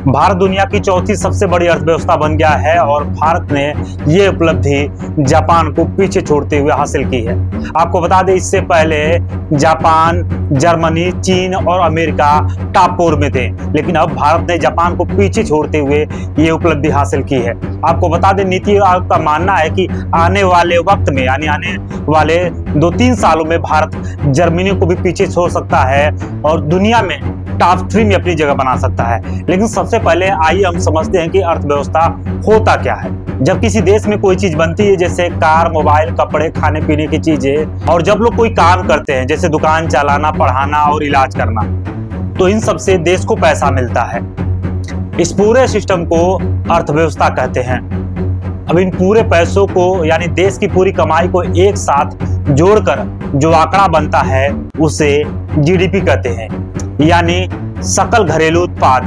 भारत दुनिया की चौथी सबसे बड़ी अर्थव्यवस्था बन गया है और भारत ने ये उपलब्धि जापान को पीछे छोड़ते हुए हासिल की है। आपको बता दें, इससे पहले जापान, जर्मनी, चीन और अमेरिका टॉप 4 में थे, लेकिन अब भारत ने जापान को पीछे छोड़ते हुए ये उपलब्धि हासिल की है। आपको बता दें, नीति आयोग का मानना है कि आने वाले वक्त में यानी आने वाले 2-3 सालों में भारत जर्मनी को भी पीछे छोड़ सकता है और दुनिया में टॉप 3 में अपनी जगह बना सकता है। लेकिन सबसे पहले आइए हम समझते हैं कि अर्थव्यवस्था होता क्या है। जब किसी देश में कोई चीज बनती है, जैसे कार, मोबाइल, कपड़े, खाने पीने की चीजें, और जब लोग कोई काम करते हैं जैसे दुकान चलाना, पढ़ाना और इलाज करना, तो इन सब से देश को पैसा मिलता है। इस पूरे सिस्टम को अर्थव्यवस्था कहते हैं। अब इन पूरे पैसों को यानी देश की पूरी कमाई को एक साथ जोड़कर जो आंकड़ा बनता है उसे जीडीपी कहते हैं, यानी सकल घरेलू उत्पाद।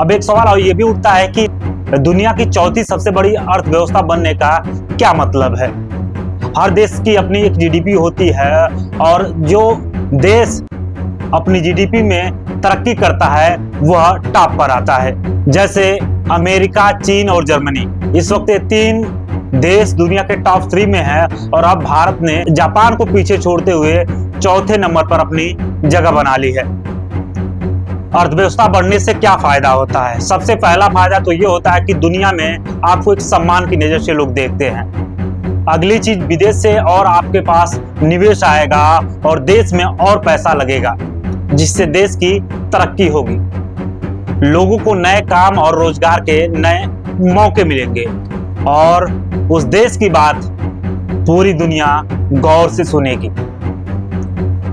अब एक सवाल ये भी उठता है कि दुनिया की चौथी सबसे बड़ी अर्थव्यवस्था बनने का क्या मतलब है। हर देश की अपनी एक जीडीपी होती है और जो देश अपनी जीडीपी में तरक्की करता है वह टॉप पर आता है। जैसे अमेरिका, चीन और जर्मनी, इस वक्त ये 3 देश दुनिया के टॉप 3 में है और अब भारत ने जापान को पीछे छोड़ते हुए चौथे नंबर पर अपनी जगह बना ली है। अर्थव्यवस्था बढ़ने से क्या फायदा होता है? सबसे पहला फायदा तो ये होता है कि दुनिया में आपको एक सम्मान की नजर से लोग देखते हैं। अगली चीज, विदेश से और आपके पास निवेश आएगा और देश में और पैसा लगेगा, जिससे देश की तरक्की होगी। लोगों को नए काम और रोजगार के नए मौके मिलेंगे और उस देश की बात पूरी दुनिया गौर से सुनेगी।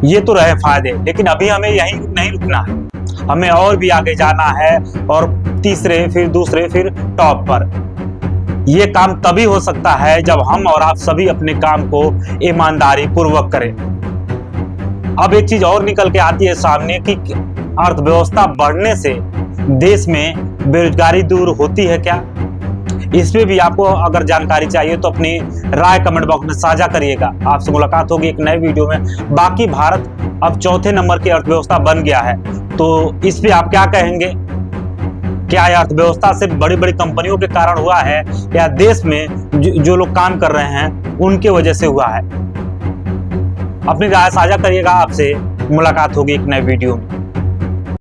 ये तो रहे फायदे, लेकिन अभी हमें यहीं नहीं रुकना है, हमें और भी आगे जाना है और तीसरे, फिर दूसरे, फिर टॉप पर। यह काम तभी हो सकता है जब हम और आप सभी अपने काम को ईमानदारी पूर्वक करें। अब एक चीज और निकल के आती है सामने कि अर्थव्यवस्था बढ़ने से देश में बेरोजगारी दूर होती है क्या? इसमें भी आपको अगर जानकारी चाहिए तो अपनी राय कमेंट बॉक्स में साझा करिएगा। आपसे मुलाकात होगी एक नए वीडियो में। बाकी भारत अब चौथे नंबर की अर्थव्यवस्था बन गया है, तो इस पे आप क्या कहेंगे? क्या यह अर्थव्यवस्था से बड़ी बड़ी कंपनियों के कारण हुआ है या देश में जो लोग काम कर रहे हैं उनके वजह से हुआ है? अपनी राय साझा करिएगा। आपसे मुलाकात होगी एक नए वीडियो में।